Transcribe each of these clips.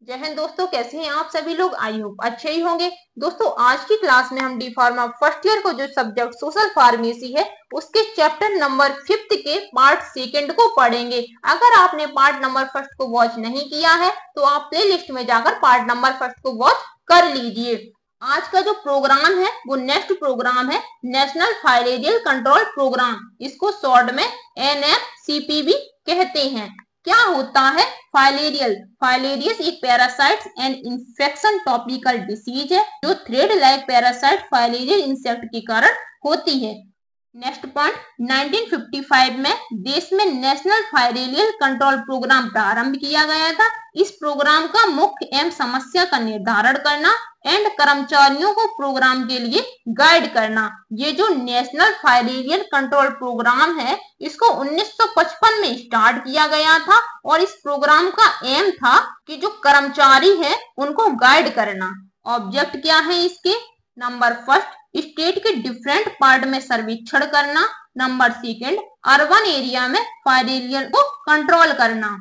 जय हिंद दोस्तों, कैसे हैं आप सभी लोग। आई होप अच्छे ही होंगे। दोस्तों आज की क्लास में हम डी फार्मा फर्स्ट ईयर को जो सब्जेक्ट सोशल फार्मेसी है उसके चैप्टर नंबर 5 के पार्ट सेकंड को पढ़ेंगे। अगर आपने पार्ट नंबर फर्स्ट को वॉच नहीं किया है तो आप प्ले लिस्ट में जाकर पार्ट नंबर फर्स्ट को वॉच कर लीजिए। आज का जो प्रोग्राम है वो नेक्स्ट प्रोग्राम है नेशनल फाइलेरियल कंट्रोल प्रोग्राम। इसको शॉर्ट में NFCP कहते हैं। क्या होता है फाइलेरियल? फाइलेरियस एक parasites and infection topical disease है जो thread like parasite filarial insect के कारण होती है। नेक्स्ट पॉइंट, 1955 में देश में नेशनल फाइलेरियल कंट्रोल प्रोग्राम प्रारंभ किया गया था। इस प्रोग्राम का मुख्य एम समस्या का निर्धारण करना एंड कर्मचारियों को प्रोग्राम के लिए गाइड करना। ये जो नेशनल फाइलेरियल कंट्रोल प्रोग्राम है इसको 1955 में स्टार्ट किया गया था और इस प्रोग्राम का एम था कि जो कर्मचारी है उनको गाइड करना। ऑब्जेक्ट क्या है इसके? नंबर फर्स्ट, स्टेट के डिफरेंट पार्ट में सर्वेक्षण करना। नंबर सेकंड, अर्बन एरिया में फाइलेरियल को कंट्रोल करना।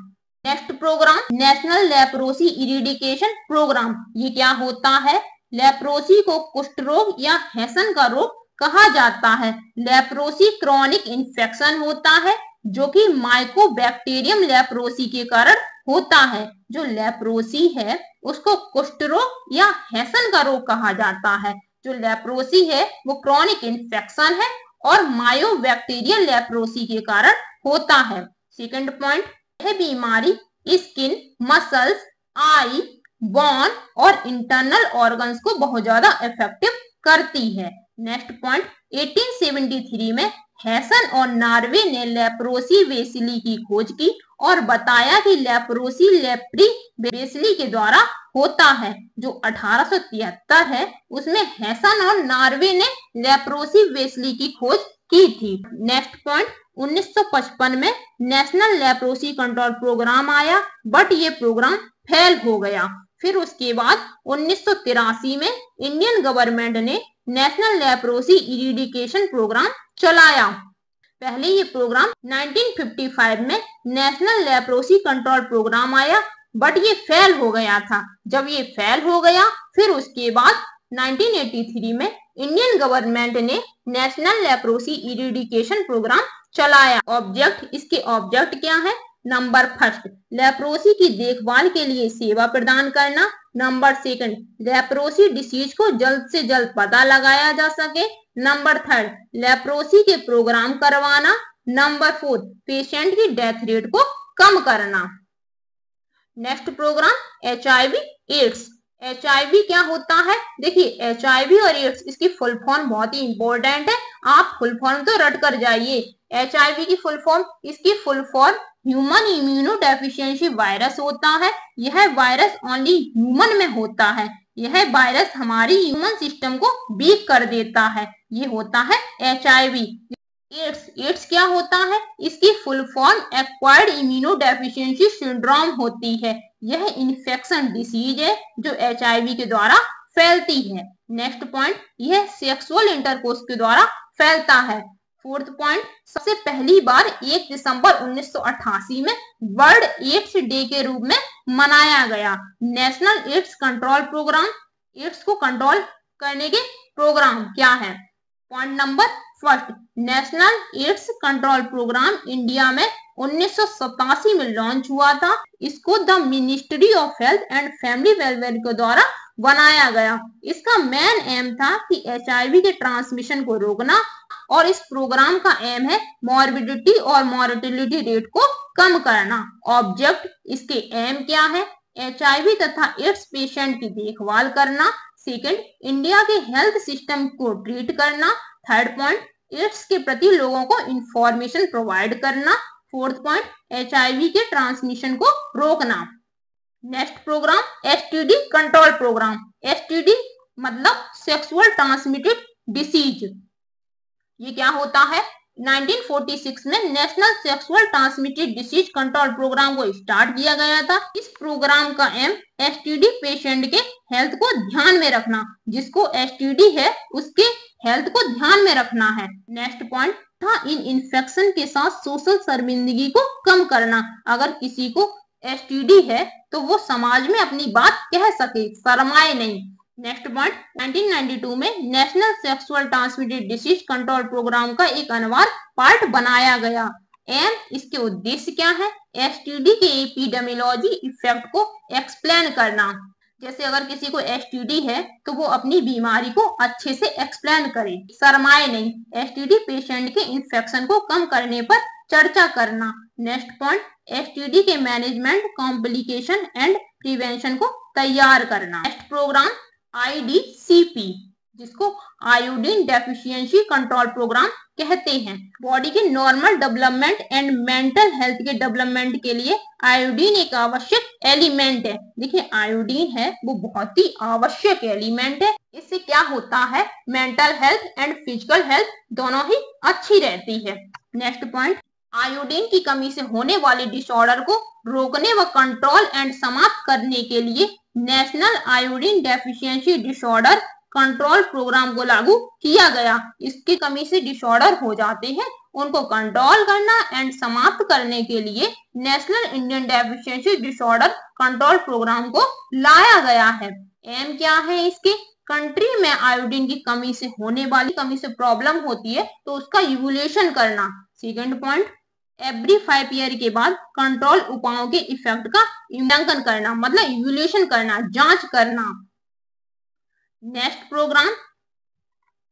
Next programme national leprosy eradication programme. ये क्या होता है? लेप्रोसी को कुष्ठ रोग या हैसन का रोग कहा जाता है। लेप्रोसी क्रॉनिक इन्फेक्शन होता है जो कि माइकोबैक्टीरियम लेप्रोसी के कारण होता है। जो लेप्रोसी है उसको कुष्ठ रोग या हैसन का रोग कहा जाता है। जो लेप्रोसी है वो क्रॉनिक इन्फेक्शन है और मायोबैक्टीरियल लेप्रोसी के कारण होता है। सेकंड पॉइंट, यह बीमारी स्किन, मसल्स, आई, बोन और इंटरनल ऑर्गन्स को बहुत ज्यादा इफेक्टिव करती है। नेक्स्ट पॉइंट, 1873 में हैसन और नार्वे ने लेप्रोसी बेसिली की खोज की और बताया कि लेप्रोसी लेप्री बेसिली के द्वारा होता है। जो 1873 है उसमें हैसन और नार्वे ने लेप्रोसी बेसिली की खोज की थी। नेक्स्ट पॉइंट, 1955 में नेशनल लेप्रोसी कंट्रोल प्रोग्राम आया बट ये प्रोग्राम फेल हो गया। फिर उसके बाद 1983 में इंडियन गवर्नमेंट ने नेशनल लेप्रोसी इरिडिकेशन प्रोग्राम चलाया। पहले ये प्रोग्राम 1955 में नेशनल लेप्रोसी कंट्रोल प्रोग्राम आया बट ये फेल हो गया था। जब ये फेल हो गया फिर उसके बाद 1983 में इंडियन गवर्नमेंट ने नेशनल लेप्रोसी इरिडिकेशन प्रोग्राम चलाया। ऑब्जेक्ट, इसके ऑब्जेक्ट क्या है? नंबर फर्स्ट, लेप्रोसी की देखभाल के लिए सेवा प्रदान करना। नंबर सेकंड, लेप्रोसी डिसीज को जल्द से जल्द पता लगाया जा सके। नंबर थर्ड, लेप्रोसी के प्रोग्राम करवाना। नंबर फोर्थ, पेशेंट की डेथ रेट को कम करना। Next programme HIV AIDS. HIV क्या होता है? देखिए HIV और एड्स इसकी फुल फॉर्म बहुत ही इंपॉर्टेंट है, आप फुल फॉर्म तो रट कर जाइए। HIV की फुल फॉर्म, इसकी full form human immuno deficiency virus होता है। यह वायरस ओनली ह्यूमन में होता है। यह वायरस हमारी ह्यूमन सिस्टम को वीक कर देता है। ये होता है HIV। एड्स क्या होता है? इसकी full form acquired immuno deficiency syndrome होती है। यह इन्फेक्शन डिसीज है जो HIV के द्वारा फैलती है। नेक्स्ट पॉइंट, यह सेक्सुअल इंटरकोर्स के द्वारा फैलता है। फोर्थ पॉइंट, सबसे पहली बार 1 दिसंबर 1988 में वर्ल्ड एड्स डे के रूप में मनाया गया। National AIDS control programme, AIDS को कंट्रोल करने के प्रोग्राम क्या है? Point number first, national AIDS control programme India में 1987 में लॉन्च हुआ था। इसको the ministry of health and family welfare के द्वारा बनाया गया। इसका मेन एम था कि HIV के ट्रांसमिशन को रोकना और इस प्रोग्राम का एम है मॉर्बिडिटी और मॉर्टेलिटी रेट को कम करना। ऑब्जेक्ट, इसके एम क्या है? HIV तथा एड्स पेशेंट की देखभाल करना। सेकंड, इंडिया के हेल्थ सिस्टम को ट्रीट करना। थर्ड पॉइंट, एड्स के प्रति लोगों को इंफॉर्मेशन प्रोवाइड करना। फोर्थ पॉइंट, HIV के ट्रांसमिशन को रोकना। Next programme STD control programme. STD मतलब सेक्सुअल ट्रांसमिटेड डिसीज। ये क्या होता है? 1946 में national sexual transmitted disease control programme को स्टार्ट किया गया था। इस प्रोग्राम का एम STD पेशेंट के हेल्थ को ध्यान में रखना। जिसको STD है उसके हेल्थ को ध्यान में रखना है। नेक्स्ट पॉइंट था इन इन्फेक्शन के साथ सोशल शर्मिंदगी को कम करना। अगर किसी को एसटीडी है तो वो समाज में अपनी बात कह सके, शर्माए नहीं। नेक्स्ट पॉइंट, 1992 में national sexual transmitted disease control programme का एक अनिवार्य पार्ट बनाया गया। इसके उद्देश्य क्या है? एसटीडी के एपिडेमियोलॉजी इफेक्ट को एक्सप्लेन करना। जैसे अगर किसी को एसटीडी है तो वो अपनी बीमारी को अच्छे से एक्सप्लेन करे, शर्माए नहीं। एसटीडी पेशेंट के इन्फेक्शन को कम करने पर चर्चा करना। नेक्स्ट पॉइंट, एसटीडी के मैनेजमेंट, कॉम्प्लिकेशन एंड प्रिवेंशन को तैयार करना। नेक्स्ट प्रोग्राम आईडीसीपी, जिसको आयोडीन डेफिशिएंसी कंट्रोल प्रोग्राम कहते हैं। बॉडी के normal development and mental health के डेवलपमेंट के लिए आयोडीन एक आवश्यक एलिमेंट है। देखिए आयोडीन है वो बहुत ही आवश्यक एलिमेंट है। इससे क्या होता है? Mental health and physical health दोनों ही अच्छी रहती है। नेक्स्ट पॉइंट, आयोडीन की कमी से होने वाले डिसऑर्डर को रोकने व कंट्रोल एंड समाप्त करने के लिए national iodine deficiency disorder control programme को लागू किया गया। इसकी कमी से डिसऑर्डर हो जाते हैं, उनको कंट्रोल करना एंड समाप्त करने के लिए national Indian deficiency disorder control programme को लाया गया है। एम क्या है इसके? कंट्री में आयोडीन की कमी से होने वाली कमी से प्रॉब्लम होती है तो उसका इवोल्यूशन करना। सेकंड पॉइंट, एवरी 5 ईयर के बाद कंट्रोल उपायों के इफेक्ट का मूल्यांकन करना, मतलब इवोल्यूशन करना, जांच करना। नेक्स्ट प्रोग्राम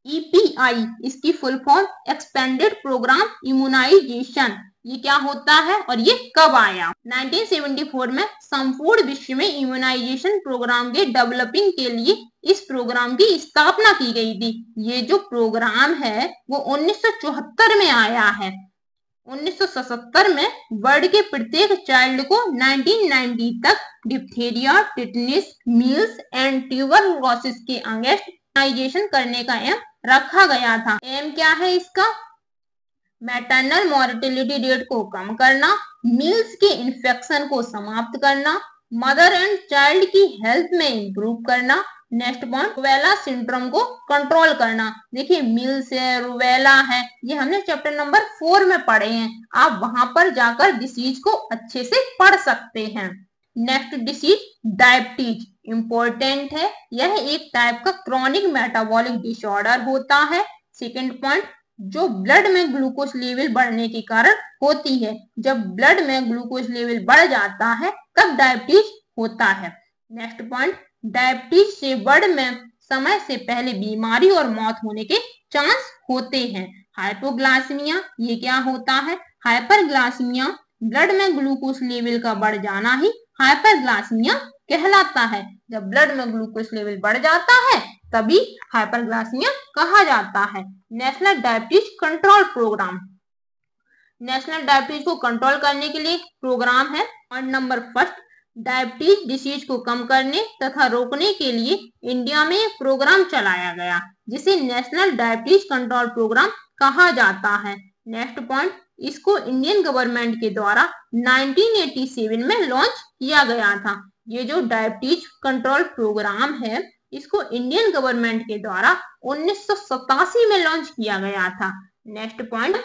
ईपीआई, इसकी full form expanded programme immunisation. ये क्या होता है और ये कब आया? 1974 में संपूर्ण विश्व में इम्यूनाइजेशन प्रोग्राम के डेवलपिंग के लिए इस प्रोग्राम की स्थापना की गई थी। ये जो प्रोग्राम है वो 1974 में आया है। 1977 में वर्ल्ड के प्रत्येक चाइल्ड को 1990 तक डिप्थीरिया, टिटनिस, मील्स एंड ट्यूबरकुलोसिस के अगेंस्ट इम्यूनाइजेशन करने का एम रखा गया था। एम क्या है इसका? मैटरनल मोर्टेलिटी रेट को कम करना, मील्स के इन्फेक्शन को समाप्त करना, मदर एंड चाइल्ड की हेल्थ में इंप्रूव करना। नेक्स्ट पॉइंट, रूबेला सिंड्रोम को कंट्रोल करना। देखिए मिल्स है, रूबेला है, ये हमने चैप्टर नंबर 4 में पढ़े हैं। आप वहां पर जाकर डिसीज को अच्छे से पढ़ सकते हैं। नेक्स्ट डिसीज डायबिटीज, इंपॉर्टेंट है। यह एक टाइप का क्रॉनिक मेटाबॉलिक डिसऑर्डर होता है। सेकंड पॉइंट, जो ब्लड में ग्लूकोज लेवल बढ़ने के कारण होती है। जब ब्लड में ग्लूकोज लेवल बढ़ जाता है तब डायबिटीज होता है। नेक्स्ट पॉइंट, डायबिटीज से ब्लड में समय से पहले बीमारी और मौत होने के चांस होते हैं। हाइपोग्लाइसीमिया, ये क्या होता है? हाइपरग्लाइसीमिया, ब्लड में ग्लूकोज लेवल का बढ़ जाना ही हाइपरग्लाइसीमिया कहलाता है। जब ब्लड में ग्लूकोज लेवल बढ़ जाता है तभी हाइपरग्लाइसीमिया कहा जाता है। National diabetes control programme, national diabetes को कंट्रोल करने के लिए प्रोग्राम है। Point number first, diabetes disease को कम करने तथा रोकने के लिए इंडिया में एक प्रोग्राम चलाया गया जिसे नेशनल डायबिटीज कंट्रोल प्रोग्राम कहा जाता है। नेक्स्ट पॉइंट, इसको इंडियन गवर्नमेंट के द्वारा 1987 में लॉन्च किया गया था। ये जो डायबिटीज कंट्रोल प्रोग्राम है इसको इंडियन गवर्नमेंट के द्वारा 1987 में लॉन्च किया गया था। नेक्स्ट पॉइंट,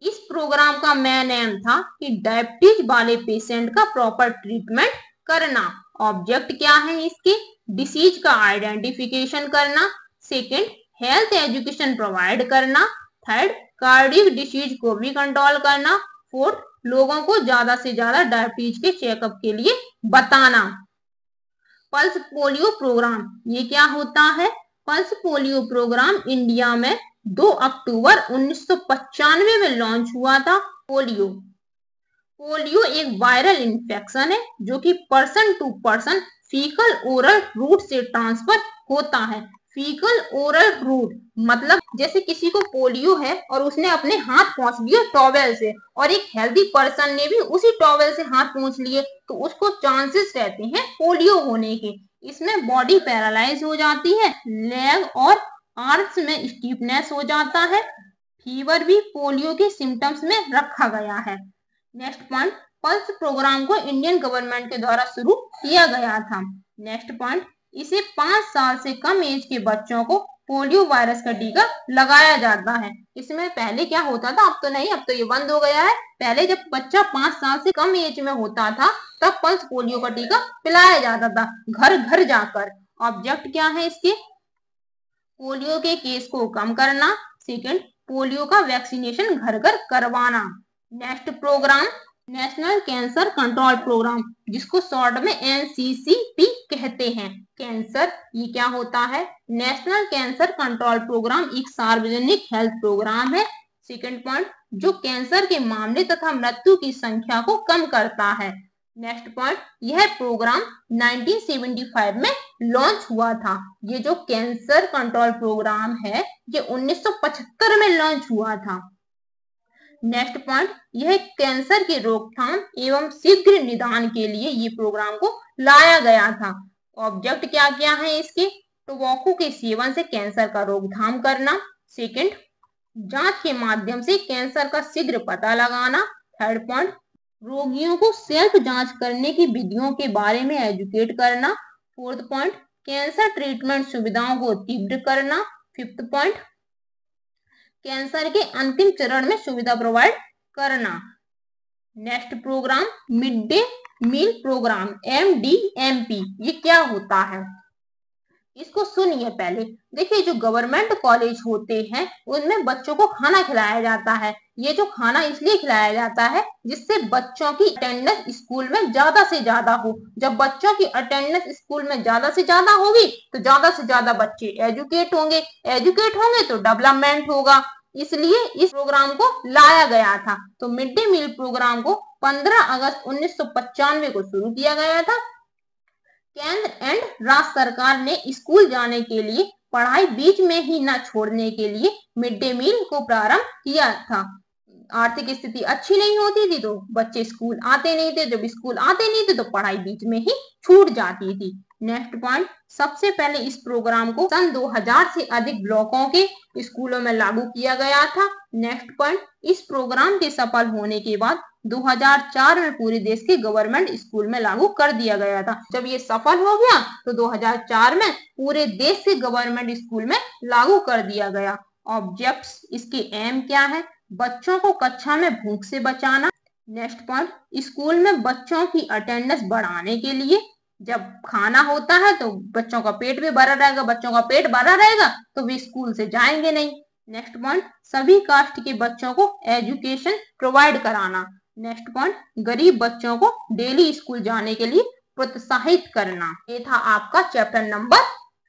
इस प्रोग्राम का मेन एम था कि डायबिटीज वाले पेशेंट का प्रॉपर ट्रीटमेंट करना। ऑब्जेक्ट क्या है इसके? डिसीज का आइडेंटिफिकेशन करना। सेकंड, हेल्थ एजुकेशन प्रोवाइड करना। थर्ड, कार्डियक डिसीज को भी कंट्रोल करना। फोर्थ, लोगों को ज्यादा से ज्यादा डायबिटीज के चेकअप के लिए बताना। पल्स पोलियो प्रोग्राम, ये क्या होता है? पल्स पोलियो प्रोग्राम इंडिया में 2 अक्टूबर 1995 में लॉन्च हुआ था। पोलियो एक वायरल इन्फेक्शन है जो कि person to person faecal oral route से ट्रांसफर होता है। फीकल ओरल रूट मतलब जैसे किसी को पोलियो है और उसने अपने हाथ पोंछ दिए टॉवेल से और एक हेल्दी पर्सन ने भी उसी टॉवेल से हाथ पोंछ लिए तो उसको चांसेस रहते हैं पोलियो होने के। इसमें बॉडी पैरालाइज हो जाती है, लेग और आर्म्स में स्टीफनेस हो जाता है। फीवर भी पोलियो के सिम्टम्स में रखा गया है। नेक्स्ट पॉइंट, पल्स प्रोग्राम को इंडियन गवर्नमेंट के द्वारा शुरू किया गया था। नेक्स्ट पॉइंट, इसे 5 साल से कम एज के बच्चों को पोलियो वायरस का टीका लगाया जाता है। इसमें पहले क्या होता था, अब तो नहीं, अब तो ये बंद हो गया है। पहले जब बच्चा 5 साल से कम एज में होता था तब पल्स पोलियो का टीका पिलाया जाता था घर घर जाकर। ऑब्जेक्ट क्या है इसके, पोलियो के केस को कम करना। सेकंड, पोलियो का वैक्सीनेशन घर घर करवाना। Next programme national cancer control programme, जिसको शॉर्ट में NCCP कहते हैं। कैंसर ये क्या होता है, नेशनल कैंसर कंट्रोल प्रोग्राम एक सार्वजनिक हेल्थ प्रोग्राम है। सेकंड पॉइंट, जो कैंसर के मामले तथा मृत्यु की संख्या को कम करता है। नेक्स्ट पॉइंट, यह प्रोग्राम 1975 में लॉन्च हुआ था। ये जो कैंसर कंट्रोल प्रोग्राम है ये 1975 में लॉन्च हुआ था। नेक्स्ट पॉइंट, यह कैंसर की रोकथाम एवं शीघ्र निदान के लिए ये प्रोग्राम को लाया गया था। ऑब्जेक्ट क्या क्या है इसके, टोबैको के सेवन से कैंसर का रोकथाम करना। सेकंड, जांच के माध्यम से कैंसर का शीघ्र पता लगाना। थर्ड पॉइंट, रोगियों को सेल्फ जांच करने की विधियों के बारे में एजुकेट करना। फोर्थ पॉइंट, कैंसर ट्रीटमेंट सुविधाओं को तीव्र करना। फिफ्थ पॉइंट, कैंसर के अंतिम चरण में सुविधा प्रोवाइड करना। Next programme, mid day meal programme MDMP, ये क्या होता है इसको सुनिए पहले। देखिए, जो गवर्नमेंट कॉलेज होते हैं उनमें बच्चों को खाना खिलाया जाता है। ये जो खाना इसलिए खिलाया जाता है जिससे बच्चों की अटेंडेंस स्कूल में ज्यादा से ज्यादा हो। जब बच्चों की अटेंडेंस स्कूल में ज्यादा से ज्यादा होगी तो ज्यादा से ज्यादा बच्चे एजुकेट होंगे तो डेवलपमेंट होगा। इसलिए इस प्रोग्राम को लाया गया था। तो मिड डे मील प्रोग्राम को 15 अगस्त 1995 को शुरू किया गया था। केंद्र एंड राज्य सरकार ने स्कूल जाने के लिए पढ़ाई बीच में ही न छोड़ने के लिए मिड डे मील को प्रारंभ किया था। आर्थिक स्थिति अच्छी नहीं होती थी तो बच्चे स्कूल आते नहीं थे, जब स्कूल आते नहीं थे तो पढ़ाई बीच में ही छूट जाती थी। नेक्स्ट पॉइंट, सबसे पहले इस प्रोग्राम को सन 2000 से अधिक ब्लॉकों के स्कूलों में लागू किया गया था। नेक्स्ट पॉइंट, इस प्रोग्राम के सफल होने के बाद 2004 में पूरे देश के गवर्नमेंट स्कूल में लागू कर दिया गया था। जब ये सफल हो गया तो 2004 में पूरे देश के गवर्नमेंट स्कूल में लागू कर दिया गया। ऑब्जेक्ट्स, इसके एम क्या है, बच्चों को कक्षा में भूख से बचाना। नेक्स्ट पॉइंट, स्कूल में बच्चों की अटेंडेंस बढ़ाने के लिए। जब खाना होता है तो बच्चों का पेट भी भरा रहेगा, बच्चों का पेट भरा रहेगा तो वे स्कूल से जाएंगे नहीं। नेक्स्ट पॉइंट, सभी कास्ट के बच्चों को एजुकेशन प्रोवाइड कराना। नेक्स्ट पॉइंट, गरीब बच्चों को डेली स्कूल जाने के लिए प्रोत्साहित करना। ये था आपका चैप्टर नंबर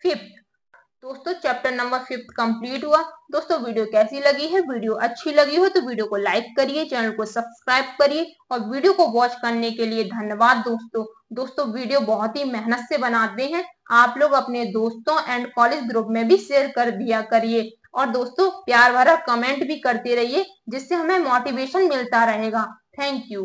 5। दोस्तों, चैप्टर नंबर 5 कंप्लीट हुआ। दोस्तों, वीडियो कैसी लगी है, वीडियो अच्छी लगी हो तो वीडियो को लाइक करिए, चैनल को सब्सक्राइब करिए और वीडियो को वॉच करने के लिए धन्यवाद। दोस्तों वीडियो बहुत ही मेहनत से बनाते हैं, आप लोग अपने दोस्तों एंड कॉलेज ग्रुप में भी शेयर कर दिया करिए और दोस्तों प्यार भरा कमेंट भी करते रहिए जिससे हमें मोटिवेशन मिलता रहेगा। Thank you.